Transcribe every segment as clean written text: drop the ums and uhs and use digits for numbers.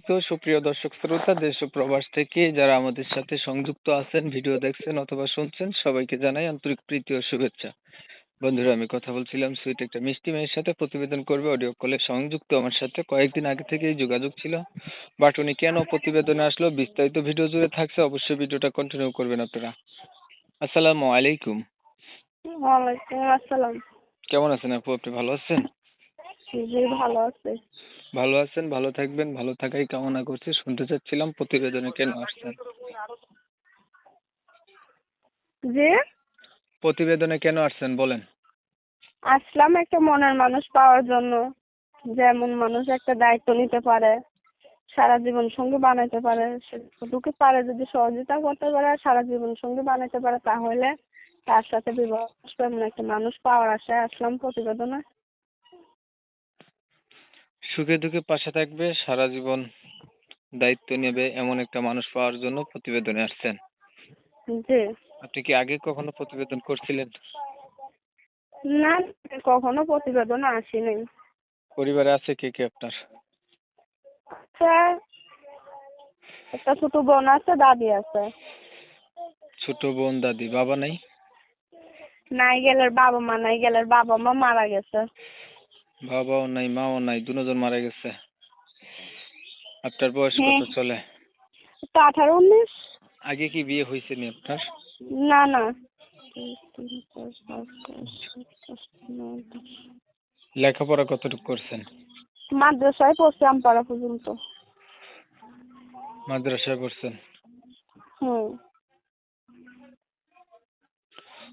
তো সুপ্রিয় দর্শক শ্রোতা দেশ ও প্রবাস থেকে যারা আমাদের সাথে সংযুক্ত আছেন, ভিডিও দেখছেন অথবা শুনছেন, সবাইকে জানাই আন্তরিক প্রীতি ও শুভেচ্ছা। বন্ধুরা, আমি কথা বলছিলাম সুইট একটা মিষ্টি মেয়ের সাথে, প্রতিবেদন করবে, অডিও কলে সংযুক্ত আমার সাথে কয়েকদিন আগে থেকেই যোগাযোগ ছিল। বাট উনি কেন প্রতিবেদনে আসলো বিস্তারিত ভিডিও জুড়ে থাকছে, অবশ্যই ভিডিওটা কন্টিনিউ করবেন আপনারা। আসসালামু আলাইকুম। ওয়ালাইকুম আসসালাম। কেমন আছেন আপু? আপনি ভালো আছেন? জি, ভালো আছে। ভালো আছেন, ভালো থাকবেন, ভালো থাকাই কামনা করছি। শুনতে চাচ্ছিলাম প্রতিবেদনে কেন আসছেন। জি, প্রতিবেদনে কেন আসছেন বলেন। আসলাম একটা মনের মানুষ পাওয়ার জন্য, যেমন মানুষ একটা দায়িত্ব নিতে পারে, সারা জীবন সঙ্গী বানাইতে পারে, সেটুকু পারে যদি সহযোগিতা করতে পারে, সারা জীবন সঙ্গী বানাইতে পারে, তাহলে তার সাথে বিবাহ বসবে এমন একটা মানুষ পাওয়ার আশায় আসলাম প্রতিবেদনে। সুখে দুঃখে পাশে থাকবে, সারা জীবন দায়িত্ব নেবে এমন একটা মানুষ পাওয়ার জন্য প্রতিবেদনে আসছেন। জি, আপনি কি আগে কখনো প্রতিবেদন করছিলেন? না, কখনো প্রতিবেদনে আসিনি। পরিবারে আছে কে কে আপনার? আচ্ছা, একটা ছোট বোন আছে, দাদি আছে। ছোট বোন, দাদি, বাবা নাই? নাইগেলের বাবা মা, নাইগেলের বাবা মা মারা গেছে। বাবাও নাই, মাও নাই, দুজন মারা গেছে। আপনার বয়স কত হ্যাঁ, চলে? তো 18-19। আগে কি বিয়ে হয়েছে নি আপনার? না না, লেখাপড়া কতটুকু করছেন? মাদ্রাসায় পড়ছি আমপাড়া পর্যন্ত। মাদ্রাসায় পড়ছেন? হুম।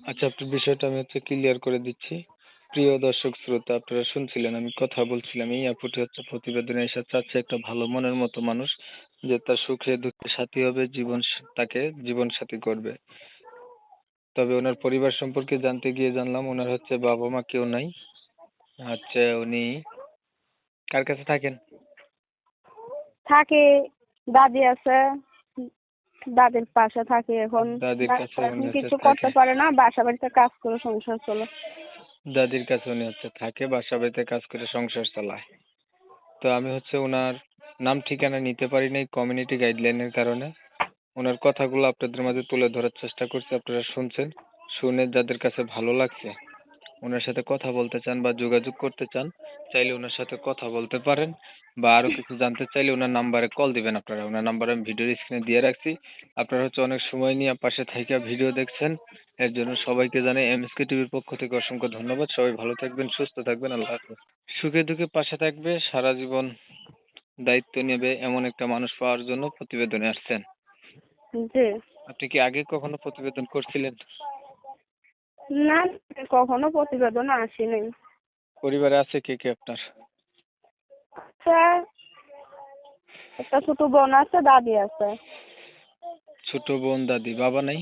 আচ্ছা, আপনার বিষয়টা আমি ক্লিয়ার করে দিচ্ছি। প্রিয় দর্শক শ্রোতা, আপনারা শুনছিলেন আমি কথা বলছিলাম, এই আপুটি প্রতিবেদনে এসে চাচ্ছে একটা ভালো মনের মতো মানুষ, যে তার সুখে দুঃখে সাথী হবে, তাকে জীবন সাথী করবে। তবে ওনার পরিবার সম্পর্কে জানতে গিয়ে জানলাম ওনার বাবা মা কেউ নাই। উনি কার কাছে থাকেন? থাকে, দাদি আছে, দাদির পাশে থাকে এখন। দাদির কাছে উনি এখন কিছু করতে থাকে। পারে না, বাসা বাড়িতে কাজ করে সংসার চলে। দাদির কাছে উনি থাকে, বাসা বাড়িতে কাজ করে সংসার চালায়। তো আমি ওনার নাম ঠিকানা নিতে পারি নাই কমিউনিটি গাইডলাইনের কারণে। ওনার কথাগুলো আপনাদের মাঝে তুলে ধরার চেষ্টা করছি, আপনারা শুনছেন। শুনে যাদের কাছে ভালো লাগছে, ওনার সাথে কথা বলতে চান বা যোগাযোগ করতে চান, চাইলে ওনার সাথে কথা বলতে পারেন। বা আরো কিছু জানতে চাইলে ওনার নাম্বারে কল দিবেন আপনারা। ওনার নাম্বার আমি ভিডিওর স্ক্রিনে দিয়ে রাখছি। আপনারা অনেক সময় নিয়ে পাশে থেকে ভিডিও দেখছেন, এর জন্য সবাইকে জানাই এমএসকে টিভির পক্ষ থেকে অসংখ্য ধন্যবাদ। সবাই ভালো থাকবেন, সুস্থ থাকবেন, আল্লাহ হাফেজ। সুখে দুঃখে পাশে থাকবে, সারা জীবন দায়িত্ব নেবে এমন একটা মানুষ পাওয়ার জন্য প্রতিবেদনে আসছেন। জি, আপনি কি আগে কখনো প্রতিবেদন করছিলেন? না, কখনো প্রতিবেদনে আসিনি। পরিবারে আছে কে কে আপনার? আচ্ছা, একটা ছোট বোন আছে, দাদি আছে। ছোট বোন, দাদি, বাবা নাই?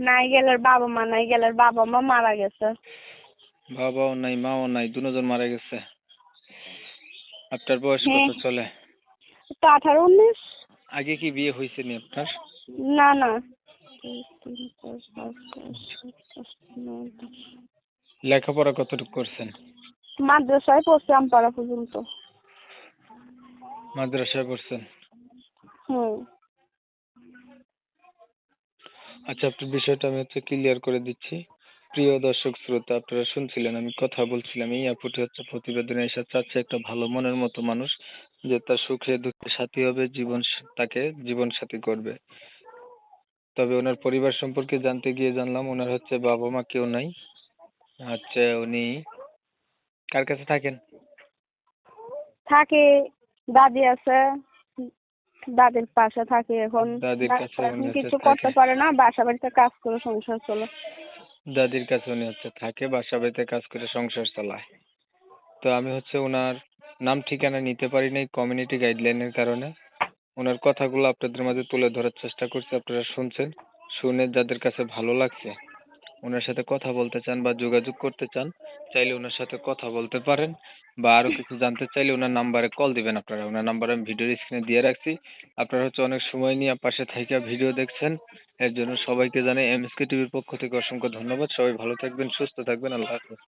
নাইগেলের বাবা মা, নাইগেলের বাবা মা মারা গেছে। বাবাও নাই, মাও নাই, দুজন মারা গেছে। আপনার বয়স কত হ্যাঁ, চলে? তো 18-19। আগে কি বিয়ে হয়েছে নি আপনার? না না, লেখাপড়া কতটুকু করছেন? মাদ্রাসায় পড়ছি আমপাড়া পর্যন্ত। মাদ্রাসায় পড়ছেন? হুম। আচ্ছা, আপনার বিষয়টা আমি ক্লিয়ার করে দিচ্ছি। প্রিয় দর্শক শ্রোতা, আপনারা শুনছিলেন আমি কথা বলছিলাম, এই আপুটি প্রতিবেদনে এসে চাচ্ছে একটা ভালো মনের মতো মানুষ, যে তার সুখে দুঃখে সাথী হবে, তাকে জীবন সাথী করবে। তবে ওনার পরিবার সম্পর্কে জানতে গিয়ে জানলাম ওনার বাবা মা কেউ নাই। উনি কার কাছে থাকেন? থাকে, দাদি আছে, দাদির পাশে থাকে এখন। দাদির কাছে এখন উনি কিছু থাকে। করতে পারে না, বাসা বাড়িতে কাজ করে সংসার চলে। দাদির কাছে উনি থাকে, বাসা বাড়িতে কাজ করে সংসার চালায়। তো আমি ওনার নাম ঠিকানা নিতে পারি নাই কমিউনিটি গাইডলাইনের কারণে। ওনার কথাগুলো আপনাদের মাঝে তুলে ধরার চেষ্টা করছি, আপনারা শুনছেন। শুনে যাদের কাছে ভালো লাগছে, ওনার সাথে কথা বলতে চান বা যোগাযোগ করতে চান, চাইলে ওনার সাথে কথা বলতে পারেন। বা আরো কিছু জানতে চাইলে ওনার নাম্বারে কল দিবেন আপনারা। ওনার নাম্বার আমি ভিডিওর স্ক্রিনে দিয়ে রাখছি। আপনারা অনেক সময় নিয়ে পাশে থেকে ভিডিও দেখছেন, এর জন্য সবাইকে জানাই এমএসকে টিভির পক্ষ থেকে অসংখ্য ধন্যবাদ। সবাই ভালো থাকবেন, সুস্থ থাকবেন, আল্লাহ হাফেজ।